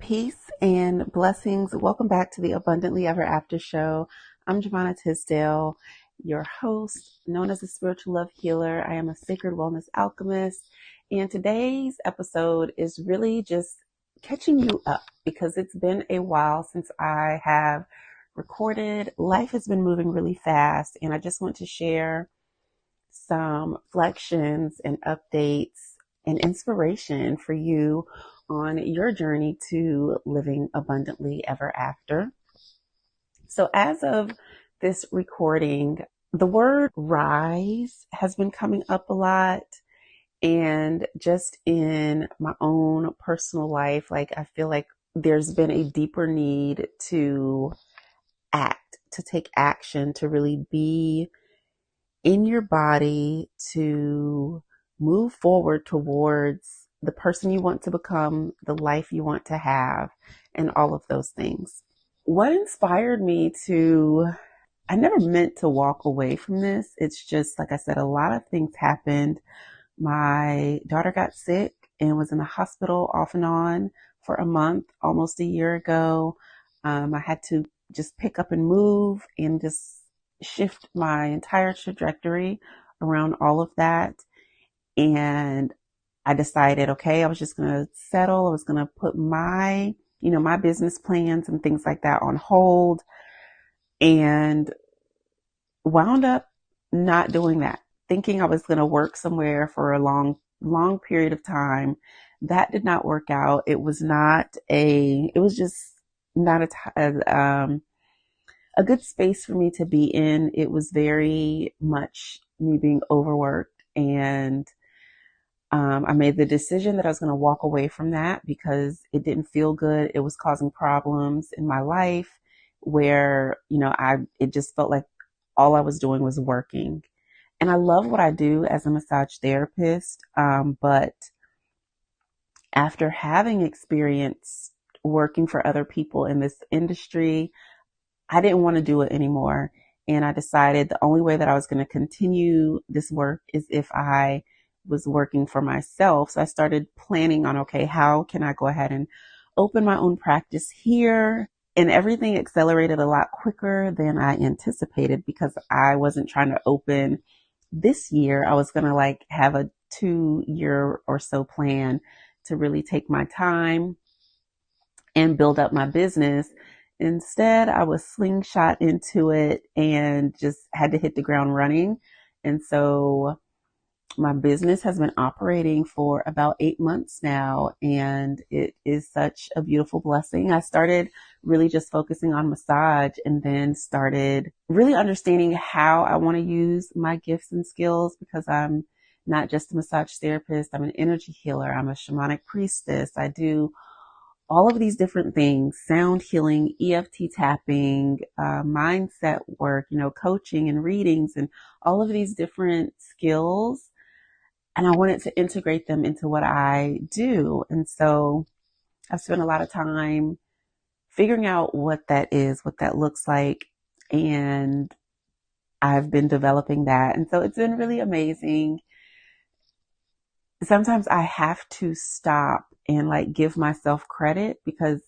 Peace and blessings. Welcome back to the Abundantly Ever After show. I'm Jovhannah Tisdale, your host, known as a spiritual love healer. I am a sacred wellness alchemist. And today's episode is really just catching you up because it's been a while since I have recorded. Life has been moving really fast, and I just want to share some reflections and updates and inspiration for you on your journey to living abundantly ever after. So as of this recording, the word rise has been coming up a lot. And just in my own personal life, I feel like there's been a deeper need to act, to take action, to really be in your body, to move forward towards the person you want to become, the life you want to have, and all of those things. What inspired me I never meant to walk away from this. It's just, like I said, a lot of things happened. My daughter got sick and was in the hospital off and on for a month, almost a year ago. I had to just pick up and move and just shift my entire trajectory around all of that. And I decided, okay, I was just going to settle. I was going to put my business plans and things like that on hold, and wound up not doing that, thinking I was going to work somewhere for a long, long period of time. That did not work out. It was just not a good space for me to be in. It was very much me being overworked, and I made the decision that I was going to walk away from that because it didn't feel good. It was causing problems in my life where, it just felt like all I was doing was working. And I love what I do as a massage therapist. But after having experience working for other people in this industry, I didn't want to do it anymore. And I decided the only way that I was going to continue this work is if I was working for myself. So I started planning on, okay, how can I go ahead and open my own practice here? And everything accelerated a lot quicker than I anticipated because I wasn't trying to open this year. I was going to have a 2-year or so plan to really take my time and build up my business. Instead, I was slingshot into it and just had to hit the ground running. And so my business has been operating for about 8 months now, and it is such a beautiful blessing. I started really just focusing on massage and then started really understanding how I want to use my gifts and skills, because I'm not just a massage therapist. I'm an energy healer. I'm a shamanic priestess. I do all of these different things: sound healing, EFT tapping, mindset work, coaching and readings, and all of these different skills. And I wanted to integrate them into what I do. And so I've spent a lot of time figuring out what that is, what that looks like. And I've been developing that. And so it's been really amazing. Sometimes I have to stop and give myself credit because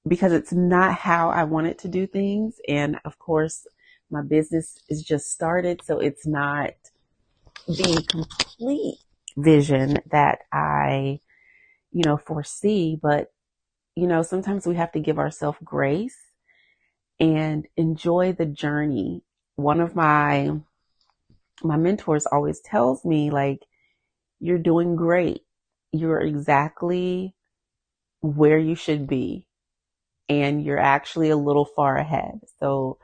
it's not how I wanted to do things. And of course, my business is just started, so it's not the complete vision that I, foresee. But, sometimes we have to give ourselves grace and enjoy the journey. One of my mentors always tells me, you're doing great. You're exactly where you should be. And you're actually a little far ahead. So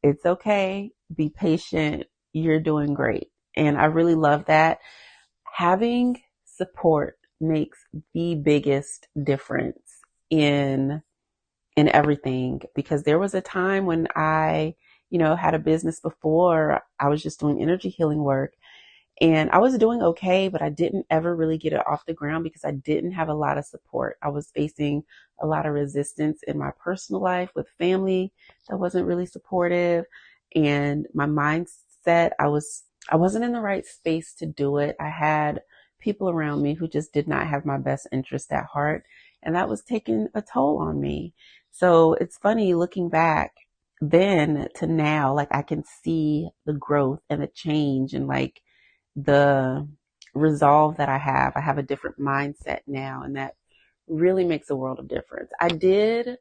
it's okay. Be patient. You're doing great. And I really love that. Having support makes the biggest difference in everything, because there was a time when I, had a business before. I was just doing energy healing work, and I was doing okay, but I didn't ever really get it off the ground because I didn't have a lot of support. I was facing a lot of resistance in my personal life with family that wasn't really supportive, and my mindset, I wasn't in the right space to do it. I had people around me who just did not have my best interest at heart. And that was taking a toll on me. So it's funny looking back then to now, like I can see the growth and the change and like the resolve that I have. I have a different mindset now, and that really makes a world of difference. I did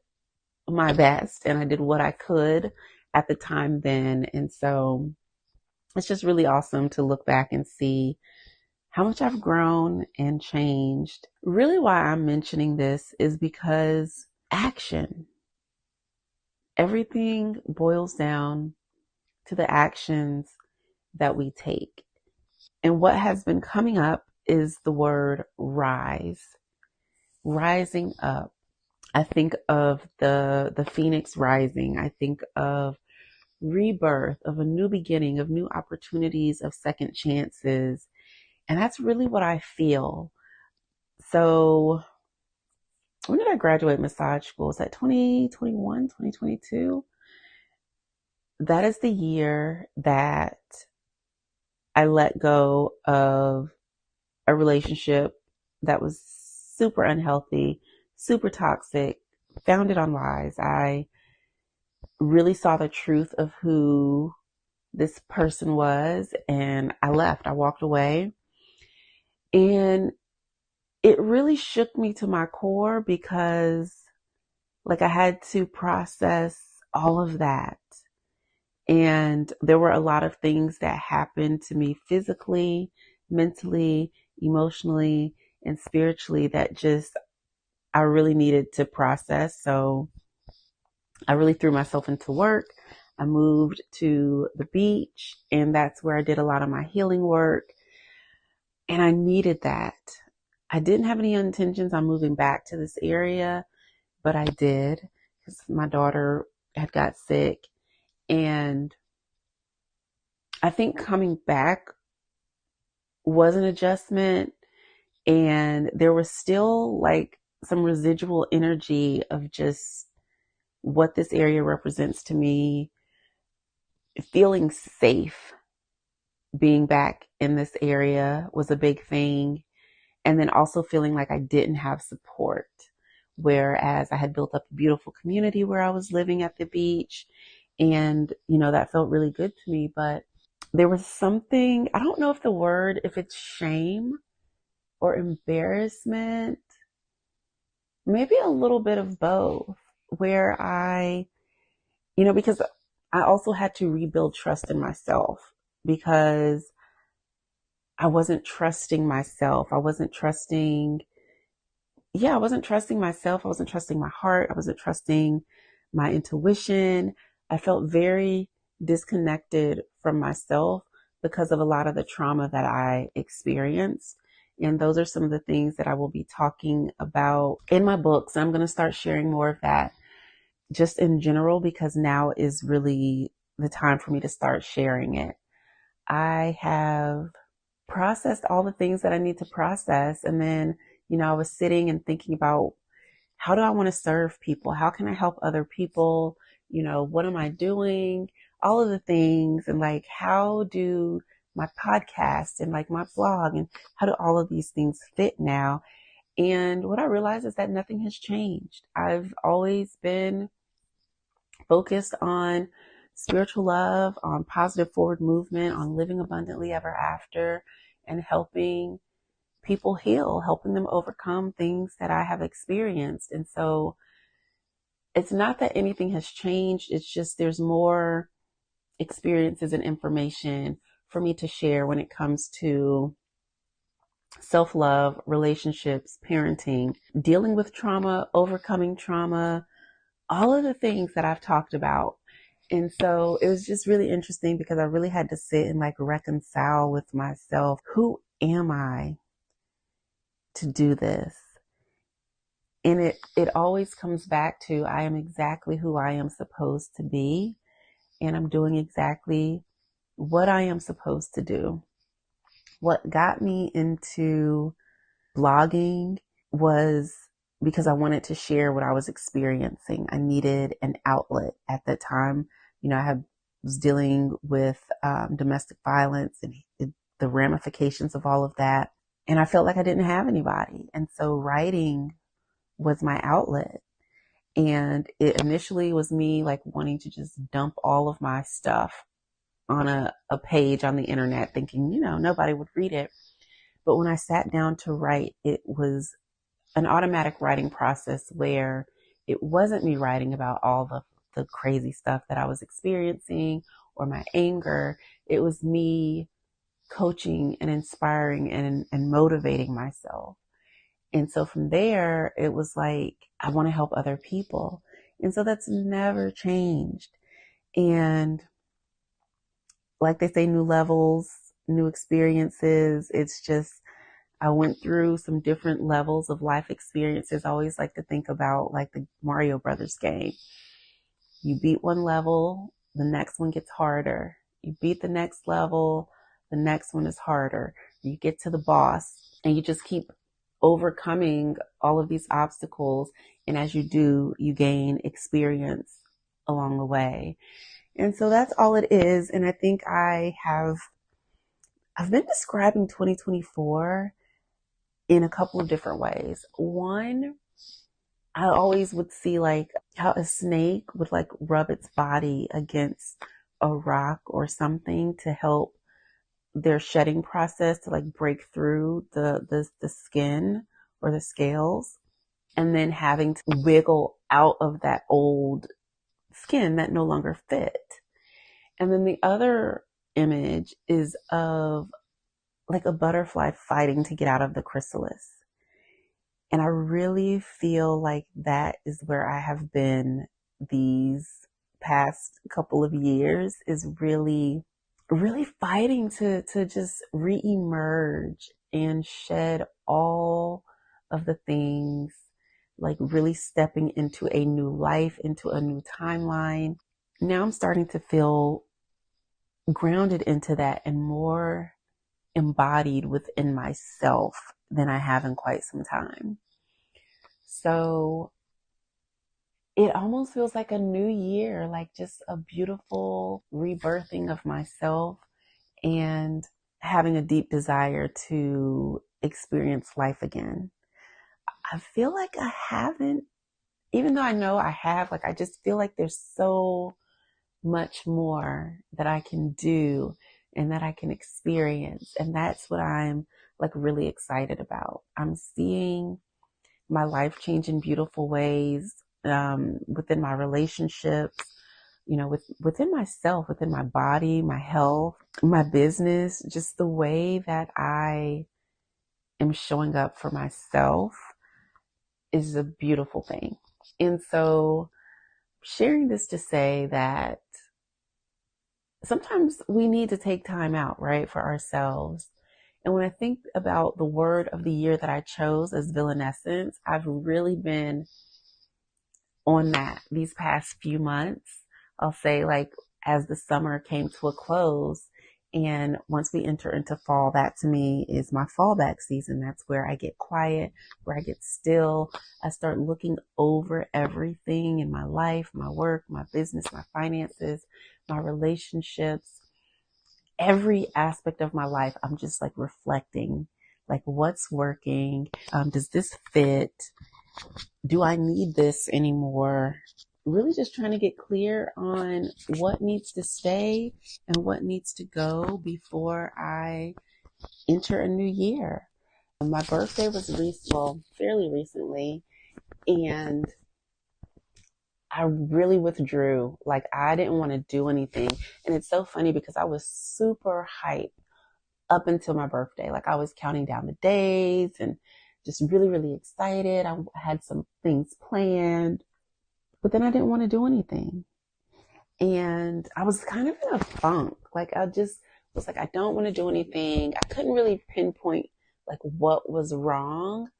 my best and I did what I could at the time then. And so it's just really awesome to look back and see how much I've grown and changed. Really, why I'm mentioning this is because action. Everything boils down to the actions that we take. And what has been coming up is the word rise, rising up. I think of the phoenix rising. I think of rebirth, of a new beginning, of new opportunities, of second chances. And that's really what I feel. So when did I graduate massage school? Is that 2021, 2022? That is the year that I let go of a relationship that was super unhealthy, super toxic, founded on lies. I really saw the truth of who this person was, and I left. I walked away. And it really shook me to my core because like I had to process all of that. And there were a lot of things that happened to me physically, mentally, emotionally, and spiritually that just I really needed to process. So I really threw myself into work. I moved to the beach, and that's where I did a lot of my healing work. And I needed that. I didn't have any intentions on moving back to this area, but I did because my daughter had got sick. And I think coming back was an adjustment, and there was still like some residual energy of just what this area represents to me, feeling safe. Being back in this area was a big thing. And then also feeling like I didn't have support. Whereas I had built up a beautiful community where I was living at the beach. And, that felt really good to me. But there was something, I don't know if it's shame or embarrassment, maybe a little bit of both, where because I also had to rebuild trust in myself because I wasn't trusting myself. I wasn't trusting myself. I wasn't trusting my heart. I wasn't trusting my intuition. I felt very disconnected from myself because of a lot of the trauma that I experienced. And those are some of the things that I will be talking about in my books. I'm going to start sharing more of that just in general because now is really the time for me to start sharing it. I have processed all the things that I need to process. And then, I was sitting and thinking about how do I want to serve people? How can I help other people? What am I doing? All of the things. And like, how do my podcast and like my blog and how do all of these things fit now? And what I realized is that nothing has changed. I've always been focused on spiritual love, on positive forward movement, on living abundantly ever after, and helping people heal, helping them overcome things that I have experienced. And so it's not that anything has changed. It's just there's more experiences and information for me to share when it comes to self-love, relationships, parenting, dealing with trauma, overcoming trauma, all of the things that I've talked about. And so it was just really interesting because I really had to sit and like reconcile with myself. Who am I to do this? And it always comes back to I am exactly who I am supposed to be. And I'm doing exactly what I am supposed to do. What got me into blogging was because I wanted to share what I was experiencing. I needed an outlet at that time. Was dealing with domestic violence and the ramifications of all of that. And I felt like I didn't have anybody. And so writing was my outlet. And it initially was me like wanting to just dump all of my stuff on a page on the internet, thinking, nobody would read it. But when I sat down to write, it was an automatic writing process where it wasn't me writing about all the crazy stuff that I was experiencing or my anger. It was me coaching and inspiring and motivating myself. And so from there, it was like, I want to help other people. And so that's never changed. And like they say, new levels, new experiences. It's just, I went through some different levels of life experiences. I always like to think about like the Mario Brothers game. You beat one level, the next one gets harder. You beat the next level, the next one is harder. You get to the boss and you just keep overcoming all of these obstacles. And as you do, you gain experience along the way. And so that's all it is. And I think I've been describing 2024 in a couple of different ways. One, I always would see like how a snake would like rub its body against a rock or something to help their shedding process to like break through the skin or the scales, and then having to wiggle out of that old skin that no longer fit. And then the other image is of like a butterfly fighting to get out of the chrysalis. And I really feel like that is where I have been these past couple of years, is really, really fighting to just re-emerge and shed all of the things, like really stepping into a new life, into a new timeline. Now I'm starting to feel grounded into that and more embodied within myself than I have in quite some time. So it almost feels like a new year, like just a beautiful rebirthing of myself and having a deep desire to experience life again. I feel like I haven't, even though I know I have, like I just feel like there's so much more that I can do and that I can experience. And that's what I'm like really excited about. I'm seeing my life change in beautiful ways, within my relationships, within myself, within my body, my health, my business, just the way that I am showing up for myself is a beautiful thing. And so sharing this to say that sometimes we need to take time out, right, for ourselves. And when I think about the word of the year that I chose as villainescence, I've really been on that these past few months. I'll say like as the summer came to a close and once we enter into fall, that to me is my fallback season. That's where I get quiet, where I get still. I start looking over everything in my life, my work, my business, my finances, my relationships, every aspect of my life. I'm just like reflecting, like what's working? Does this fit? Do I need this anymore? Really just trying to get clear on what needs to stay and what needs to go before I enter a new year. My birthday was fairly recently, and I really withdrew. Like I didn't want to do anything. And it's so funny because I was super hyped up until my birthday. Like I was counting down the days and just really, really excited. I had some things planned, but then I didn't want to do anything. And I was kind of in a funk. Like I just was like, I don't want to do anything. I couldn't really pinpoint like what was wrong,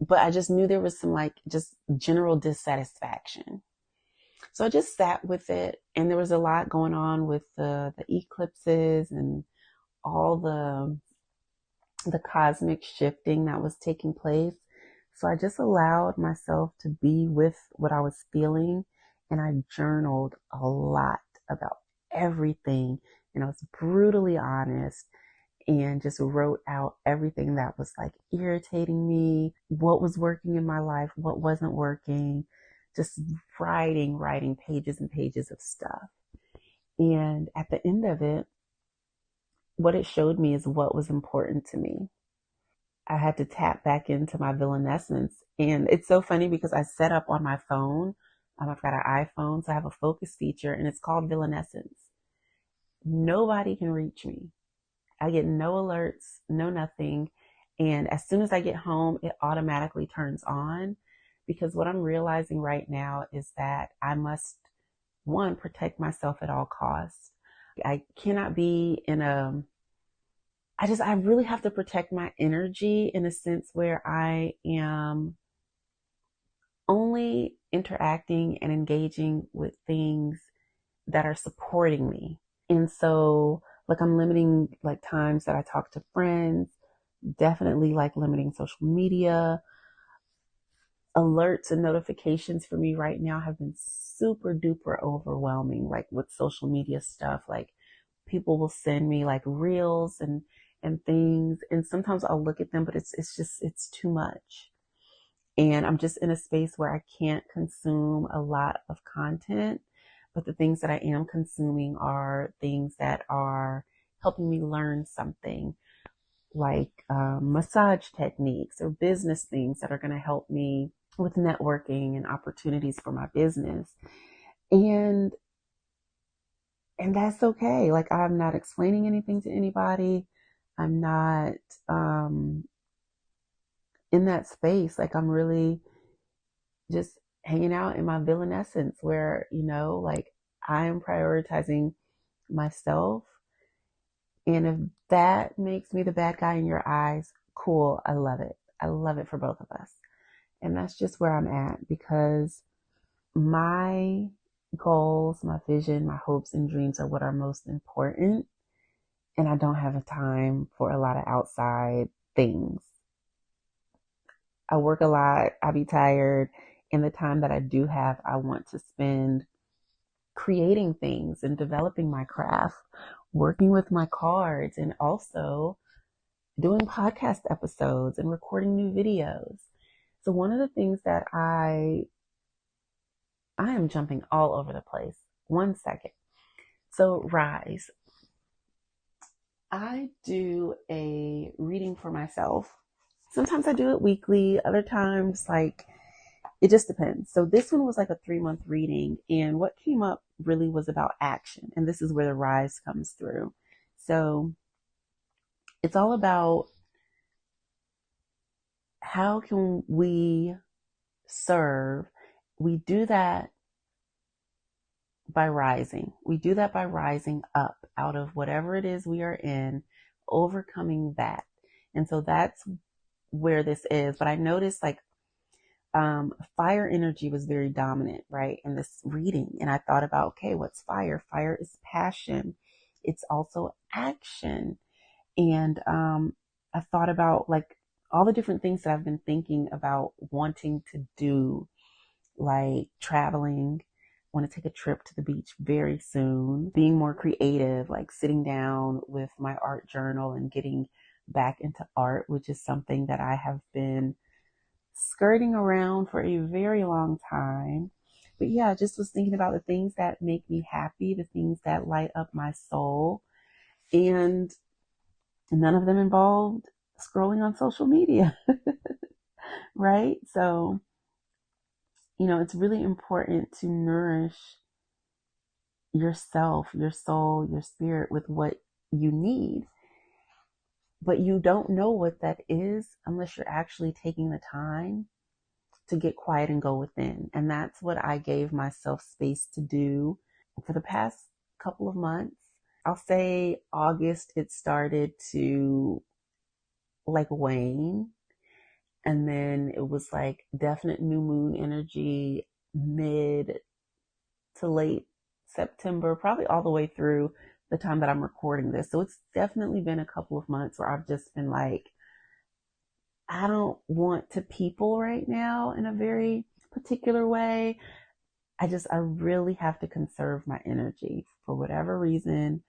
but I just knew there was some like just general dissatisfaction. So I just sat with it, and there was a lot going on with the eclipses and all the cosmic shifting that was taking place. So I just allowed myself to be with what I was feeling, and I journaled a lot about everything, and I was brutally honest. and just wrote out everything that was like irritating me, what was working in my life, what wasn't working, just writing pages and pages of stuff. And at the end of it, what it showed me is what was important to me. I had to tap back into my villainescence. And it's so funny because I set up on my phone, I've got an iPhone, so I have a focus feature and it's called villainescence. Nobody can reach me. I get no alerts, no nothing. And as soon as I get home, it automatically turns on because what I'm realizing right now is that I must, one, protect myself at all costs. I cannot be in I really have to protect my energy in a sense where I am only interacting and engaging with things that are supporting me. And so, like, I'm limiting like times that I talk to friends, definitely like limiting social media. Alerts and notifications for me right now have been super duper overwhelming, like with social media stuff. Like, people will send me like reels and things, and sometimes I'll look at them, but it's too much. And I'm just in a space where I can't consume a lot of content, but the things that I am consuming are things that are helping me learn something, like massage techniques or business things that are going to help me with networking and opportunities for my business. And and that's okay. Like, I'm not explaining anything to anybody. I'm not um in that space. Like, I'm really just hanging out in my villain essence where, like, I am prioritizing myself. And if that makes me the bad guy in your eyes, cool. I love it. I love it for both of us. And that's just where I'm at, because my goals, my vision, my hopes and dreams are what are most important. And I don't have a time for a lot of outside things. I work a lot. I be tired. And the time that I do have, I want to spend creating things and developing my craft, working with my cards, and also doing podcast episodes and recording new videos. So one of the things that I am jumping all over the place. 1 second. So Rise, I do a reading for myself. Sometimes I do it weekly, other times like it just depends. So this one was like a 3-month reading, and what came up really was about action. And this is where the rise comes through. So it's all about how can we serve. We do that by rising. We do that by rising up out of whatever it is we are in, overcoming that. And so that's where this is. But I noticed like fire energy was very dominant, right, in this reading. And I thought about, okay, what's fire? Fire is passion. It's also action. And I thought about like all the different things that I've been thinking about wanting to do, like traveling. I want to take a trip to the beach very soon, being more creative, like sitting down with my art journal and getting back into art, which is something that I have been skirting around for a very long time. But yeah, I just was thinking about the things that make me happy, the things that light up my soul, and none of them involved scrolling on social media, right? So, it's really important to nourish yourself, your soul, your spirit with what you need. But you don't know what that is unless you're actually taking the time to get quiet and go within. And that's what I gave myself space to do for the past couple of months. I'll say August, it started to like wane. And then it was like definite new moon energy mid to late September, probably all the way through the time that I'm recording this. So it's definitely been a couple of months where I've just been like, I don't want to people right now in a very particular way. I really have to conserve my energy for whatever reason.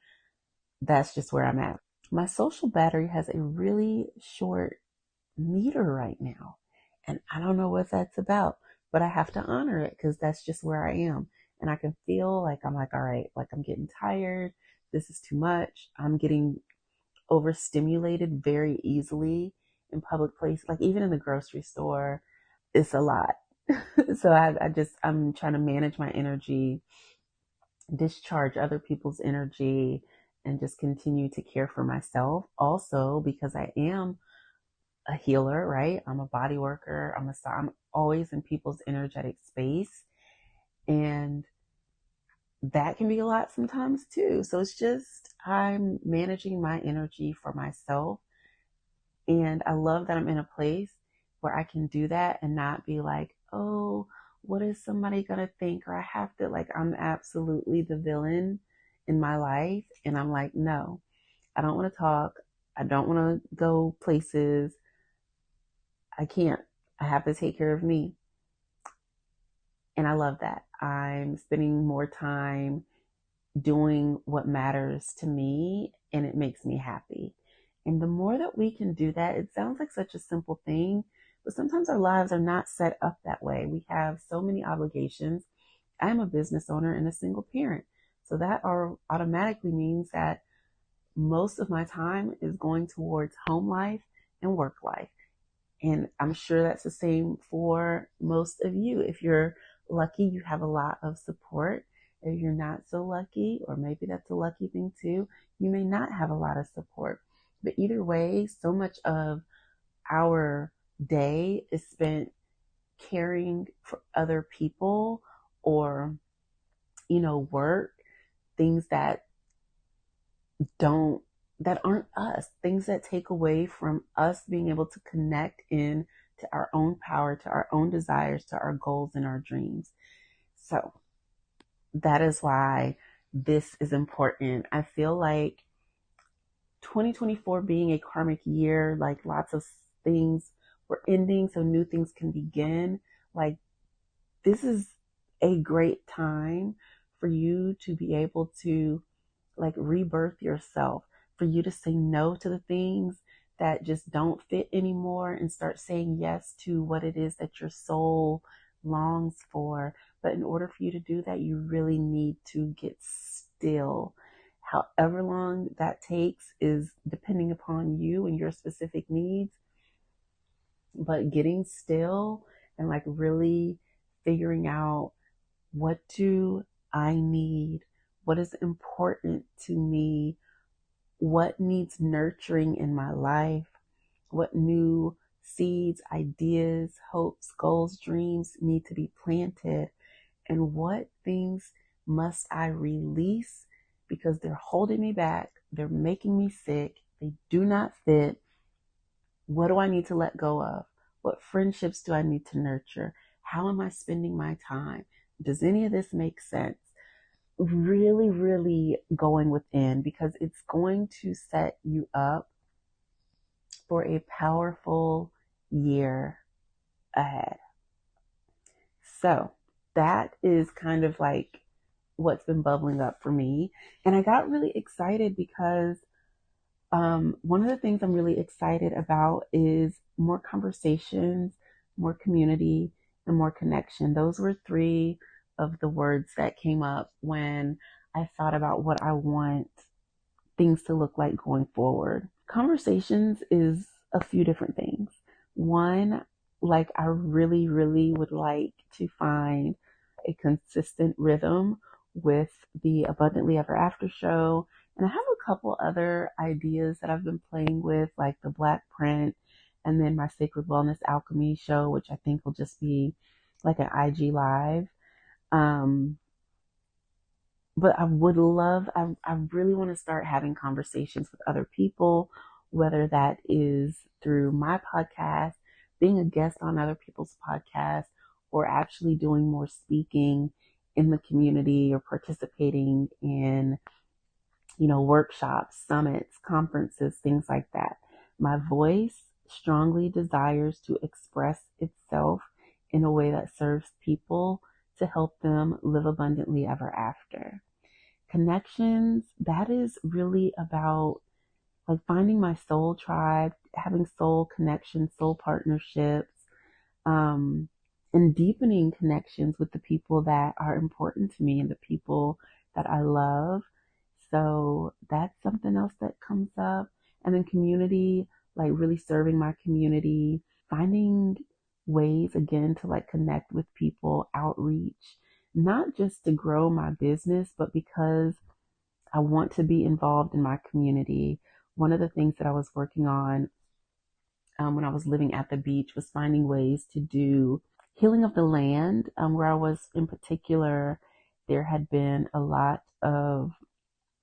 That's just where I'm at. My social battery has a really short meter right now. And I don't know what that's about, but I have to honor it because that's just where I am. And I can feel like I'm like, all right, like I'm getting tired. This is too much. I'm getting overstimulated very easily in public places, like even in the grocery store. It's a lot. So I'm trying to manage my energy, discharge other people's energy, and just continue to care for myself. Also, because I am a healer, right? I'm a body worker. I'm always in people's energetic space, and that can be a lot sometimes too. So it's just I'm managing my energy for myself, and I love that I'm in a place where I can do that and not be like, oh, what is somebody gonna think? Or I have to, like, I'm absolutely the villain in my life, and I'm like, no, I don't want to talk. I don't want to go places. I can't. I have to take care of me. And I love that. I'm spending more time doing what matters to me, and it makes me happy. And the more that we can do that, it sounds like such a simple thing, but sometimes our lives are not set up that way. We have so many obligations. I'm a business owner and a single parent. So that automatically means that most of my time is going towards home life and work life. And I'm sure that's the same for most of you. If you're lucky, you have a lot of support. If you're not so lucky, or maybe that's a lucky thing too, you may not have a lot of support. But either way, so much of our day is spent caring for other people, or, work, things don't that aren't us, things that take away from us being able to connect in to our own power, to our own desires, to our goals and our dreams. So that is why this is important. I feel like 2024 being a karmic year, like lots of things were ending so new things can begin. Like, this is a great time for you to be able to, like, rebirth yourself, for you to say no to the things that just don't fit anymore and start saying yes to what it is that your soul longs for. But in order for you to do that, you really need to get still. However long that takes is depending upon you and your specific needs. But getting still and, like, really figuring out, what do I need? What is important to me? What needs nurturing in my life? What new seeds, ideas, hopes, goals, dreams need to be planted? And what things must I release because they're holding me back? They're making me sick. They do not fit. What do I need to let go of? What friendships do I need to nurture? How am I spending my time? Does any of this make sense? Really, really going within, because it's going to set you up for a powerful year ahead. So that is kind of like what's been bubbling up for me. And I got really excited because one of the things I'm really excited about is more conversations, more community, and more connection. Those were three of the words that came up when I thought about what I want things to look like going forward. Conversations is a few different things. One, like, I really, really would like to find a consistent rhythm with the Abundantly Ever After show. And I have a couple other ideas that I've been playing with, like the Black Print, and then my Sacred Wellness Alchemy show, which I think will just be like an IG live. But I really want to start having conversations with other people, whether that is through my podcast, being a guest on other people's podcasts, or actually doing more speaking in the community, or participating in, workshops, summits, conferences, things like that. My voice strongly desires to express itself in a way that serves people to help them live abundantly ever after. Connections, that is really about like finding my soul tribe, having soul connections, soul partnerships, um, and deepening connections with the people that are important to me and the people that I love. So that's something else that comes up. And then community, like really serving my community, finding ways again to like connect with people, outreach, not just to grow my business, but because I want to be involved in my community. One of the things that I was working on when I was living at the beach was finding ways to do healing of the land. Where I was in particular, there had been a lot of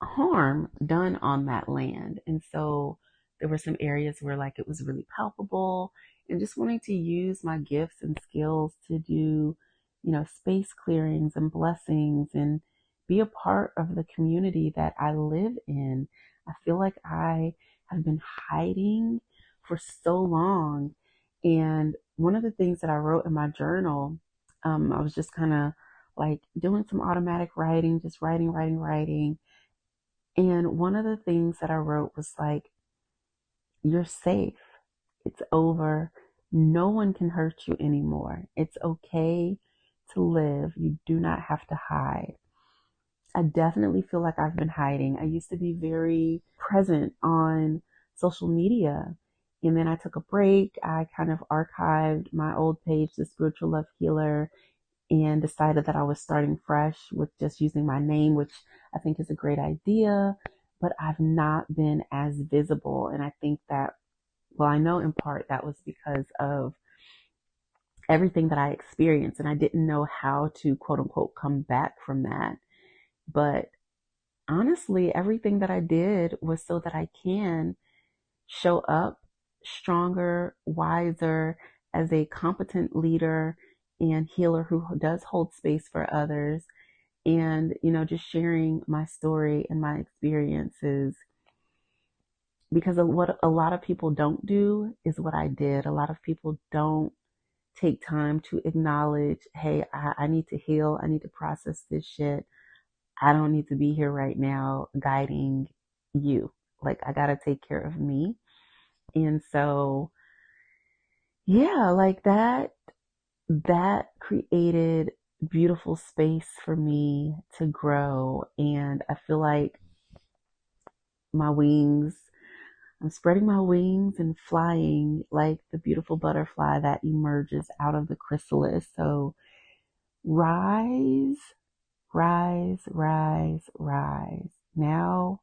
harm done on that land. And so there were some areas where like it was really palpable, and just wanting to use my gifts and skills to do, space clearings and blessings and be a part of the community that I live in. I feel like I have been hiding for so long. And one of the things that I wrote in my journal, I was just kind of like doing some automatic writing, just writing. And one of the things that I wrote was like, you're safe. It's over. No one can hurt you anymore. It's okay to live. You do not have to hide. I definitely feel like I've been hiding. I used to be very present on social media. And then I took a break. I kind of archived my old page, The Spiritual Love Healer, and decided that I was starting fresh with just using my name, which I think is a great idea. But I've not been as visible. And I think that, well, I know in part that was because of everything that I experienced. And I didn't know how to quote unquote come back from that. But honestly, everything that I did was so that I can show up stronger, wiser, as a competent leader and healer who does hold space for others. And, just sharing my story and my experiences. Because of what a lot of people don't do is what I did. A lot of people don't take time to acknowledge, hey, I need to heal. I need to process this shit. I don't need to be here right now guiding you. Like, I got to take care of me. And so, yeah, like that created beautiful space for me to grow. And I feel like my wings, I'm spreading my wings and flying like the beautiful butterfly that emerges out of the chrysalis. So rise, rise, rise, rise. Now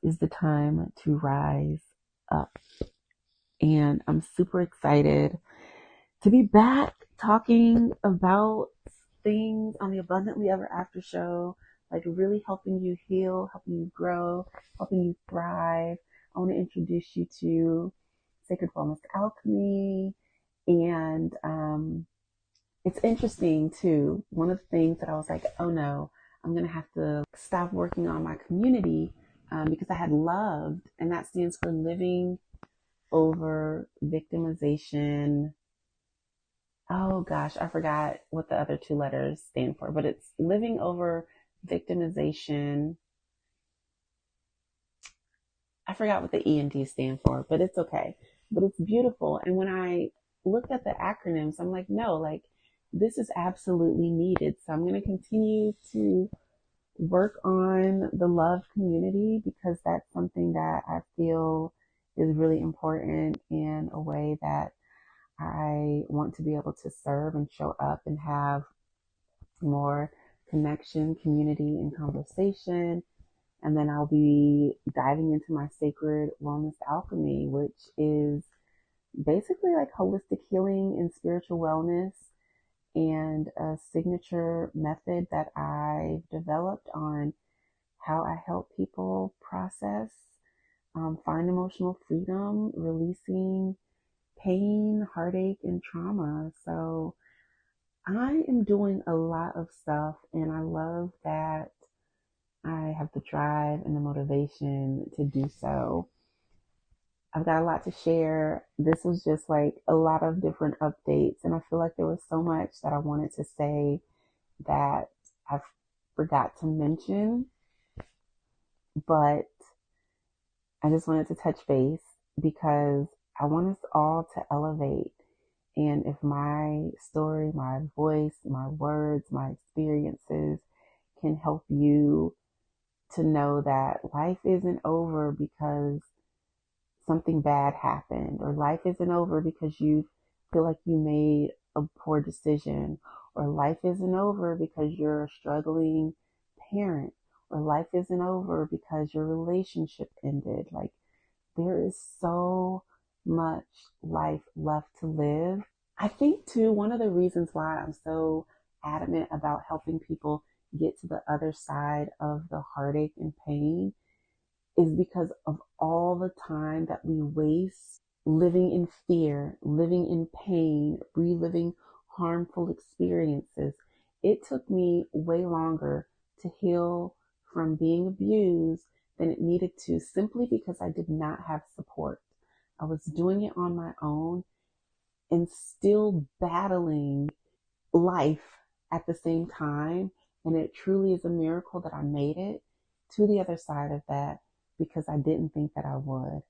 is the time to rise up. And I'm super excited to be back talking about things on the Abundantly Ever After show, like really helping you heal, helping you grow, helping you thrive. I want to introduce you to Sacred Wellness Alchemy. And it's interesting too. One of the things that I was like, oh no, I'm going to have to stop working on my community because I had loved, and that stands for living over victimization. Oh gosh, I forgot what the other two letters stand for, but it's living over victimization. I forgot what the E and D stand for, but it's okay. But it's beautiful. And when I looked at the acronyms, I'm like, no, like this is absolutely needed. So I'm going to continue to work on the love community because that's something that I feel is really important in a way that I want to be able to serve and show up and have more connection, community, and conversation. And then I'll be diving into my sacred wellness alchemy, which is basically like holistic healing and spiritual wellness, and a signature method that I've developed on how I help people process, find emotional freedom, releasing pain, heartache, and trauma. So I am doing a lot of stuff, and I love that I have the drive and the motivation to do so. I've got a lot to share. This was just like a lot of different updates, and I feel like there was so much that I wanted to say that I forgot to mention. But I just wanted to touch base because I want us all to elevate. And if my story, my voice, my words, my experiences can help you to know that life isn't over because something bad happened, or life isn't over because you feel like you made a poor decision, or life isn't over because you're a struggling parent, or life isn't over because your relationship ended. Like, there is so much life left to live. I think, too, one of the reasons why I'm so adamant about helping people get to the other side of the heartache and pain is because of all the time that we waste living in fear, living in pain, reliving harmful experiences. It took me way longer to heal from being abused than it needed to, simply because I did not have support. I was doing it on my own and still battling life at the same time. And it truly is a miracle that I made it to the other side of that, because I didn't think that I would.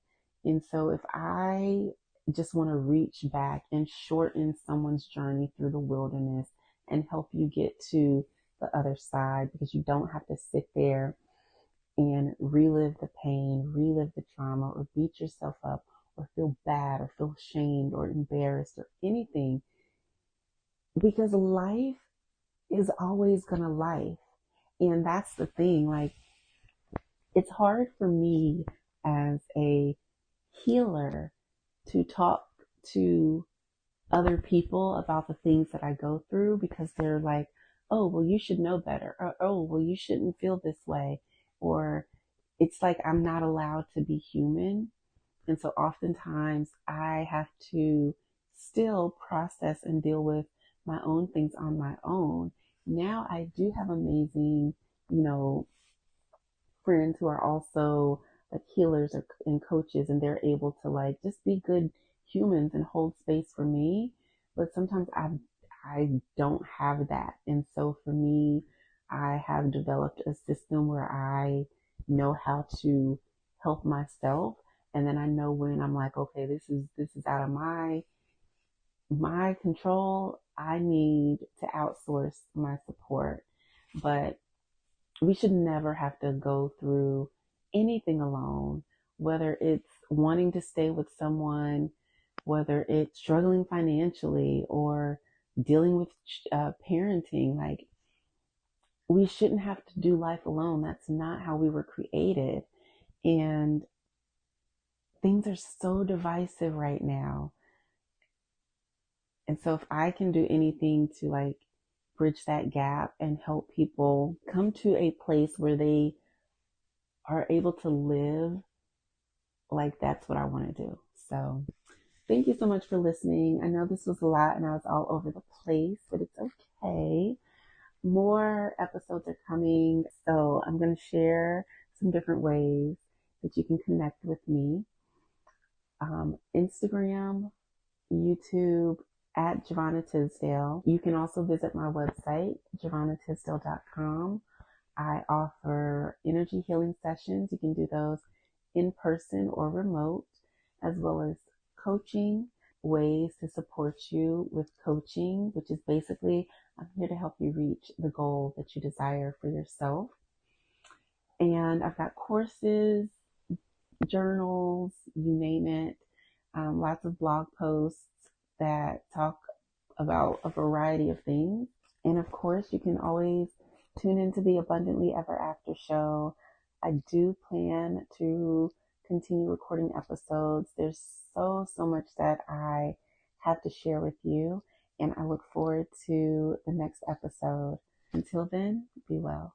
And so if I just want to reach back and shorten someone's journey through the wilderness and help you get to the other side, because you don't have to sit there and relive the pain, relive the trauma, or beat yourself up, or feel bad, or feel shamed, or embarrassed, or anything, because life is always gonna life. And that's the thing. Like, it's hard for me as a healer to talk to other people about the things that I go through, because they're like, oh, well, you should know better. Or, oh, well, you shouldn't feel this way. Or it's like I'm not allowed to be human. And so oftentimes I have to still process and deal with my own things on my own. Now I do have amazing, you know, friends who are also like healers and coaches, and they're able to like just be good humans and hold space for me. But sometimes I don't have that. And so for me, I have developed a system where I know how to help myself. And then I know when I'm like, okay, this is out of my control. I need to outsource my support. But we should never have to go through anything alone, whether it's wanting to stay with someone, whether it's struggling financially, or dealing with parenting. Like, we shouldn't have to do life alone. That's not how we were created. And things are so divisive right now. And so if I can do anything to like bridge that gap and help people come to a place where they are able to live, like, that's what I want to do. So thank you so much for listening. I know this was a lot and I was all over the place, but it's okay. More episodes are coming. So I'm going to share some different ways that you can connect with me. Instagram, YouTube, at Jovhannah Tisdale. You can also visit my website, jovhannahtisdale.com. I offer energy healing sessions. You can do those in person or remote, as well as coaching, ways to support you with coaching, which is basically, I'm here to help you reach the goal that you desire for yourself. And I've got courses, journals, you name it, lots of blog posts that talk about a variety of things. And of course, you can always tune into the Abundantly Ever After show. I do plan to continue recording episodes. There's so much that I have to share with you, and I look forward to the next episode. Until then, be well.